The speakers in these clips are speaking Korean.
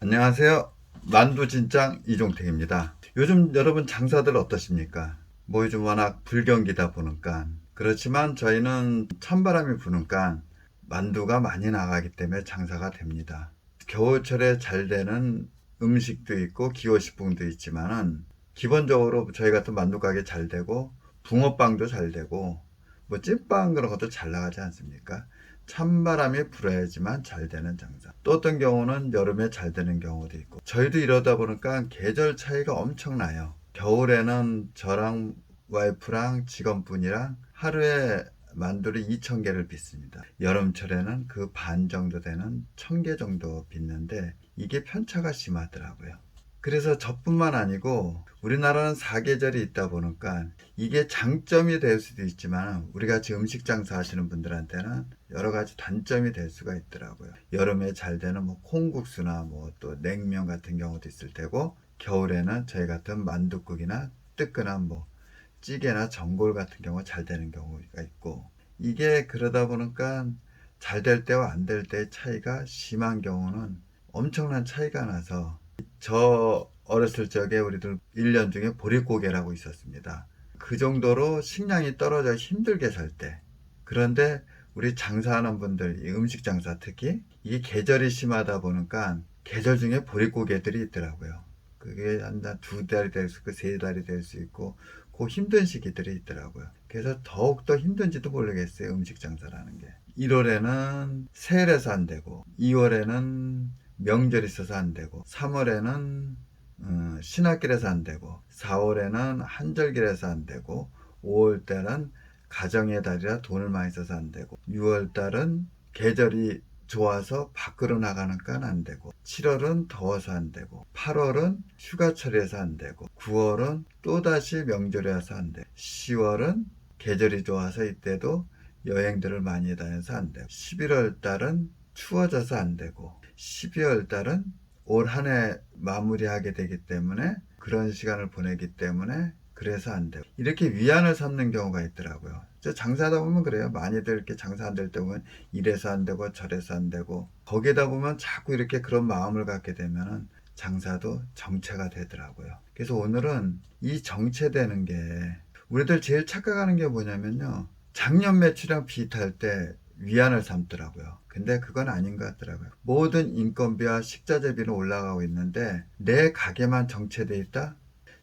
안녕하세요. 만두진짱 이종택입니다. 요즘 여러분 장사들 어떠십니까? 뭐 요즘 워낙 불경기다 보니까 그렇지만 저희는 찬바람이 부니까 만두가 많이 나가기 때문에 장사가 됩니다. 겨울철에 잘 되는 음식도 있고 기호식품도 있지만은 기본적으로 저희 같은 만두 가게 잘 되고 붕어빵도 잘 되고 뭐 찐빵 그런 것도 잘 나가지 않습니까? 찬바람이 불어야지만 잘 되는 장사. 또 어떤 경우는 여름에 잘 되는 경우도 있고. 저희도 이러다 보니까 계절 차이가 엄청나요. 겨울에는 저랑 와이프랑 직원분이랑 하루에 만두를 2,000개를 빚습니다. 여름철에는 그 반 정도 되는 1,000개 정도 빚는데 이게 편차가 심하더라고요. 그래서 저뿐만 아니고 우리나라는 사계절이 있다 보니까 이게 장점이 될 수도 있지만 우리 같이 음식 장사 하시는 분들한테는 여러 가지 단점이 될 수가 있더라고요. 여름에 잘 되는 뭐 콩국수나 뭐 또 냉면 같은 경우도 있을 테고 겨울에는 저희 같은 만둣국이나 뜨끈한 뭐 찌개나 전골 같은 경우 잘 되는 경우가 있고 이게 그러다 보니까 잘 될 때와 안 될 때의 차이가 심한 경우는 엄청난 차이가 나서 저 어렸을 적에 우리들 1년 중에 보릿고개라고 있었습니다. 그 정도로 식량이 떨어져 힘들게 살 때. 그런데 우리 장사하는 분들, 이 음식 장사 특히 이게 계절이 심하다 보니까 계절 중에 보릿고개들이 있더라고요. 그게 한 두 달이 될 수 있고 세 달이 될 수 있고 그 힘든 시기들이 있더라고요. 그래서 더욱더 힘든지도 모르겠어요. 음식 장사라는 게. 1월에는 세일해서 안 되고 2월에는 명절 있어서 안 되고 3월에는 신학길에서 안 되고 4월에는 한절길에서 안 되고 5월 달은 가정의 달이라 돈을 많이 써서 안 되고 6월 달은 계절이 좋아서 밖으로 나가니까 안 되고 7월은 더워서 안 되고 8월은 휴가철이라서 안 되고 9월은 또다시 명절이라서 안 되고 10월은 계절이 좋아서 이때도 여행들을 많이 다녀서 안 되고 11월 달은 추워져서 안 되고 12월 달은 올 한 해 마무리하게 되기 때문에 그런 시간을 보내기 때문에 그래서 안 되고 이렇게 위안을 삼는 경우가 있더라고요. 장사하다 보면 그래요. 많이들 이렇게 장사 안 될 때 보면 이래서 안 되고 저래서 안 되고 거기다 보면 자꾸 이렇게 그런 마음을 갖게 되면은 장사도 정체가 되더라고요. 그래서 오늘은 이 정체되는 게 우리들 제일 착각하는 게 뭐냐면요. 작년 매출이랑 비슷할 때 위안을 삼더라고요. 근데 그건 아닌 것 같더라고요. 모든 인건비와 식자재비는 올라가고 있는데 내 가게만 정체돼 있다?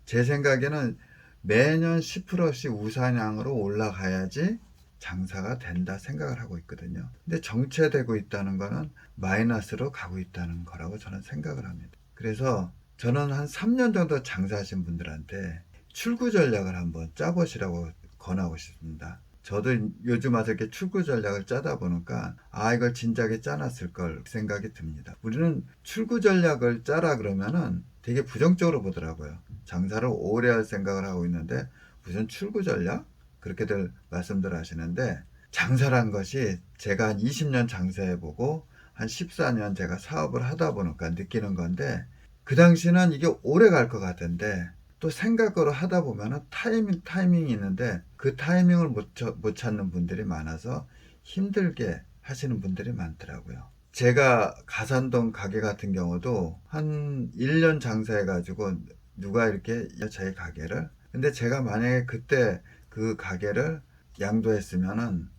제 생각에는 매년 10%씩 우상향으로 올라가야지 장사가 된다 생각을 하고 있거든요. 근데 정체되고 있다는 거는 마이너스로 가고 있다는 거라고 저는 생각을 합니다. 그래서 저는 한 3년 정도 장사하신 분들한테 출구 전략을 한번 짜보시라고 권하고 싶습니다. 저도 요즘 와서 이렇게 출구 전략을 짜다 보니까 이걸 진작에 짜놨을 걸 생각이 듭니다. 우리는 출구 전략을 짜라 그러면은 되게 부정적으로 보더라고요. 장사를 오래 할 생각을 하고 있는데 무슨 출구 전략? 그렇게들 말씀들 하시는데 장사란 것이 제가 한 20년 장사해보고 한 14년 제가 사업을 하다 보니까 느끼는 건데 그 당시는 이게 오래 갈 것 같은데 또 생각으로 하다 보면은 타이밍이 있는데 그 타이밍을 못 찾는 분들이 많아서 힘들게 하시는 분들이 많더라고요. 제가 가산동 가게 같은 경우도 한 1년 장사해가지고 누가 이렇게 저희 가게를 근데 제가 만약에 그때 그 가게를 양도했으면은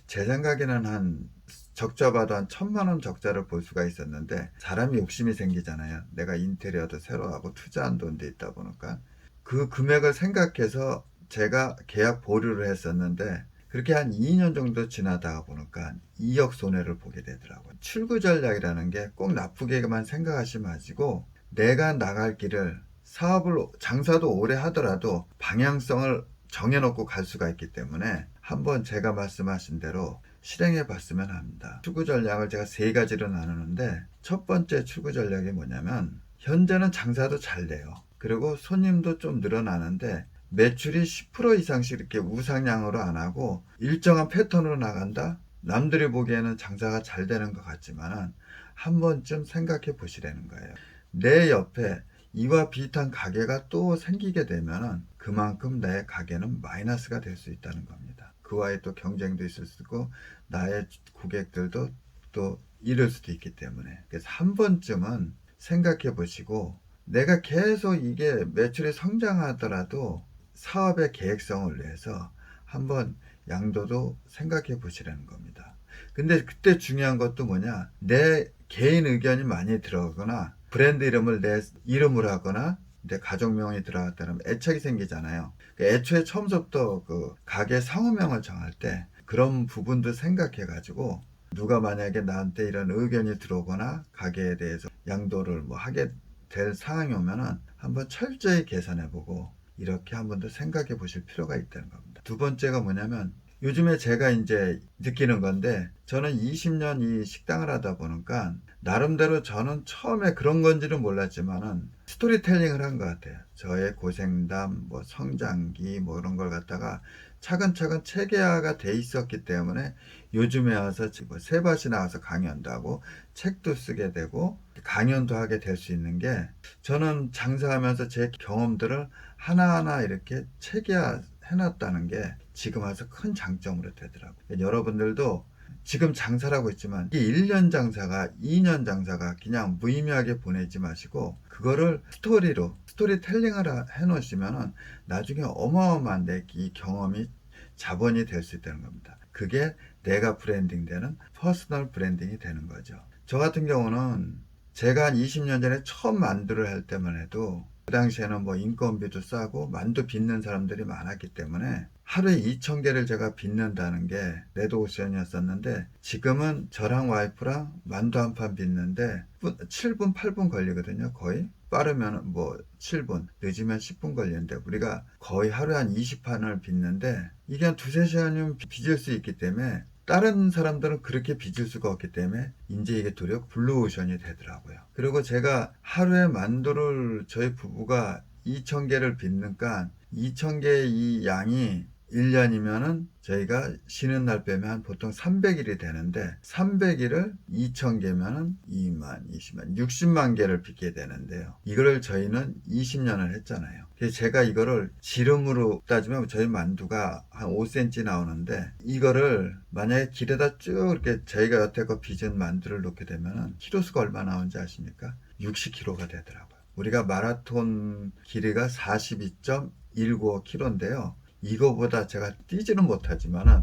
제 생각에는 한 적자 봐도 한 1,000만 원 적자를 볼 수가 있었는데 사람이 욕심이 생기잖아요. 내가 인테리어도 새로 하고 투자한 돈도 있다 보니까 그 금액을 생각해서 제가 계약 보류를 했었는데 그렇게 한 2년 정도 지나다가 보니까 2억 손해를 보게 되더라고요. 출구 전략이라는 게 꼭 나쁘게만 생각하지 마시고 내가 나갈 길을 사업을 장사도 오래 하더라도 방향성을 정해놓고 갈 수가 있기 때문에 한번 제가 말씀하신 대로 실행해 봤으면 합니다. 출구 전략을 제가 세 가지로 나누는데 첫 번째 출구 전략이 뭐냐면 현재는 장사도 잘 돼요. 그리고 손님도 좀 늘어나는데 매출이 10% 이상씩 이렇게 우상향으로 안 하고 일정한 패턴으로 나간다? 남들이 보기에는 장사가 잘 되는 것 같지만 한 번쯤 생각해 보시라는 거예요. 내 옆에 이와 비슷한 가게가 또 생기게 되면 그만큼 내 가게는 마이너스가 될 수 있다는 겁니다. 그와의 또 경쟁도 있을 수 있고 나의 고객들도 또 잃을 수도 있기 때문에 그래서 한 번쯤은 생각해 보시고, 내가 계속 이게 매출이 성장하더라도 사업의 계획성을 위해서 한번 양도도 생각해 보시라는 겁니다. 근데 그때 중요한 것도 뭐냐, 내 개인 의견이 많이 들어가거나 브랜드 이름을 내 이름으로 하거나 내 가족명이 들어갔다면 애착이 생기잖아요. 애초에 처음부터 그 가게 상호명을 정할 때 그런 부분도 생각해 가지고, 누가 만약에 나한테 이런 의견이 들어오거나 가게에 대해서 양도를 뭐 하게 될 상황이 오면은 한번 철저히 계산해 보고 이렇게 한 번 더 생각해 보실 필요가 있다는 겁니다. 두 번째가 뭐냐면, 요즘에 제가 이제 느끼는 건데, 저는 20년 이 식당을 하다 보니까 나름대로 저는 처음에 그런 건지는 몰랐지만은 스토리텔링을 한 것 같아요. 저의 고생담, 뭐 성장기, 뭐 이런 걸 갖다가 차근차근 체계화가 돼 있었기 때문에 요즘에 와서 지금 세밭이 나와서 강연도 하고 책도 쓰게 되고 강연도 하게 될 수 있는 게, 저는 장사하면서 제 경험들을 하나하나 이렇게 체계화 해놨다는 게 지금 와서 큰 장점으로 되더라고요. 여러분들도 지금 장사를 하고 있지만 이 1년 장사가 2년 장사가 그냥 무의미하게 보내지 마시고, 그거를 스토리로 스토리텔링을 해 놓으시면은 나중에 어마어마한 내 이 경험이 자본이 될 수 있다는 겁니다. 그게 내가 브랜딩 되는 퍼스널 브랜딩이 되는 거죠. 저 같은 경우는 제가 한 20년 전에 처음 만두를 할 때만 해도 그 당시에는 뭐 인건비도 싸고 만두 빚는 사람들이 많았기 때문에 하루에 2,000개를 제가 빚는다는 게 레드오션이었었는데, 지금은 저랑 와이프랑 만두 한 판 빚는데 7분, 8분 걸리거든요. 거의. 빠르면 뭐 7분, 늦으면 10분 걸리는데 우리가 거의 하루에 한 20판을 빚는데, 이게 한 두세 시간이면 빚을 수 있기 때문에, 다른 사람들은 그렇게 빚을 수가 없기 때문에 이제 이게 도리어 블루오션이 되더라고요. 그리고 제가 하루에 만두를 저희 부부가 2,000개를 빚는까 2,000개의 이 양이 1년이면은 저희가 쉬는 날 빼면 한 보통 300일이 되는데, 300일을 2,000개면은 2만, 20만, 60만 개를 빚게 되는데요. 이거를 저희는 20년을 했잖아요. 그래서 제가 이거를 지름으로 따지면 저희 만두가 한 5cm 나오는데, 이거를 만약에 길에다 쭉 이렇게 저희가 여태껏 빚은 만두를 놓게 되면은 키로수가 얼마 나오는지 아십니까? 60kg가 되더라고요. 우리가 마라톤 길이가 42.195km인데요. 이거보다 제가 뛰지는 못하지만은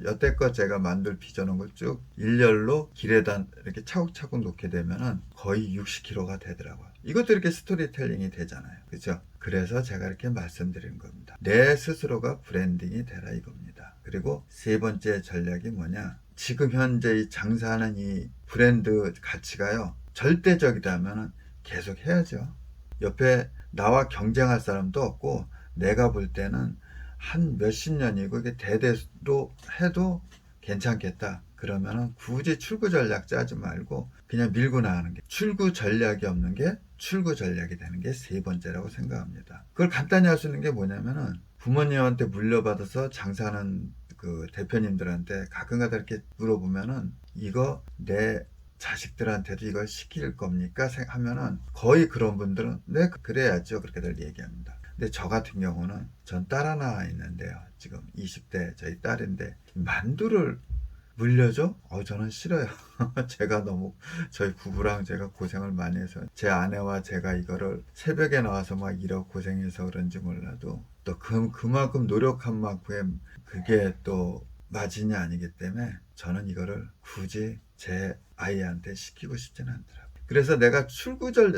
여태껏 제가 만들 빚어놓은 걸 쭉 일렬로 길에다 이렇게 차곡차곡 놓게 되면은 거의 60kg가 되더라고요. 이것도 이렇게 스토리텔링이 되잖아요. 그죠? 그래서 제가 이렇게 말씀드리는 겁니다. 내 스스로가 브랜딩이 되라 이겁니다. 그리고 세 번째 전략이 뭐냐? 지금 현재 이 장사하는 이 브랜드 가치가요, 절대적이다면은 계속 해야죠. 옆에 나와 경쟁할 사람도 없고, 내가 볼 때는 한 몇십 년이고 이게 대대로 해도 괜찮겠다. 그러면은 굳이 출구 전략 짜지 말고 그냥 밀고 나가는 게, 출구 전략이 없는 게 출구 전략이 되는 게 세 번째라고 생각합니다. 그걸 간단히 할 수 있는 게 뭐냐면은, 부모님한테 물려받아서 장사하는 그 대표님들한테 가끔가다 이렇게 물어보면은, 이거 내 자식들한테도 이걸 시킬 겁니까? 하면은 거의 그런 분들은 네, 그래야죠. 그렇게들 얘기합니다. 근데 저 같은 경우는, 전 딸 하나 있는데요. 지금 20대 저희 딸인데 만두를 물려줘? 저는 싫어요. 제가 너무, 저희 부부랑 제가 고생을 많이 해서, 제 아내와 제가 이거를 새벽에 나와서 막 이렇게 고생해서 그런지 몰라도 또 그만큼 노력한 만큼 그게 또 마진이 아니기 때문에 저는 이거를 굳이 제 아이한테 시키고 싶지는 않더라고요. 그래서 내가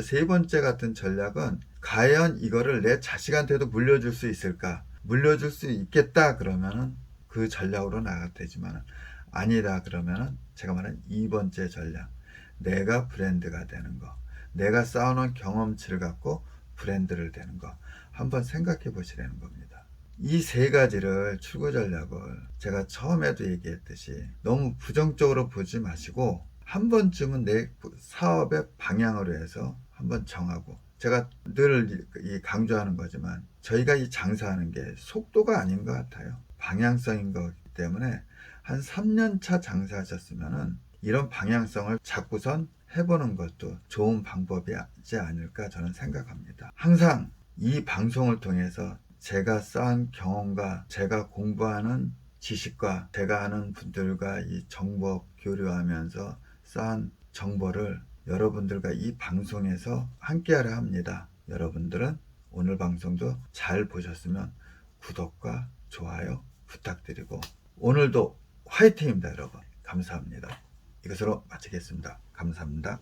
세 번째 같은 전략은, 과연 이거를 내 자식한테도 물려줄 수 있을까? 물려줄 수 있겠다 그러면은 그 전략으로 나가도 되지만, 아니다 그러면은 제가 말한 2번째 전략, 내가 브랜드가 되는 거, 내가 쌓아놓은 경험치를 갖고 브랜드를 되는 거 한번 생각해 보시라는 겁니다. 이 세 가지를, 출구 전략을 제가 처음에도 얘기했듯이 너무 부정적으로 보지 마시고 한 번쯤은 내 사업의 방향으로 해서 한번 정하고, 제가 늘 강조하는 거지만 저희가 이 장사하는 게 속도가 아닌 것 같아요. 방향성인 거기 때문에 한 3년차 장사하셨으면은 이런 방향성을 잡고선 해보는 것도 좋은 방법이지 않을까 저는 생각합니다. 항상 이 방송을 통해서 제가 쌓은 경험과 제가 공부하는 지식과 제가 아는 분들과 이 정보 교류하면서 쌓은 정보를 여러분들과 이 방송에서 함께하려 합니다. 여러분들은 오늘 방송도 잘 보셨으면 구독과 좋아요 부탁드리고 오늘도 화이팅입니다, 여러분. 감사합니다. 이것으로 마치겠습니다. 감사합니다.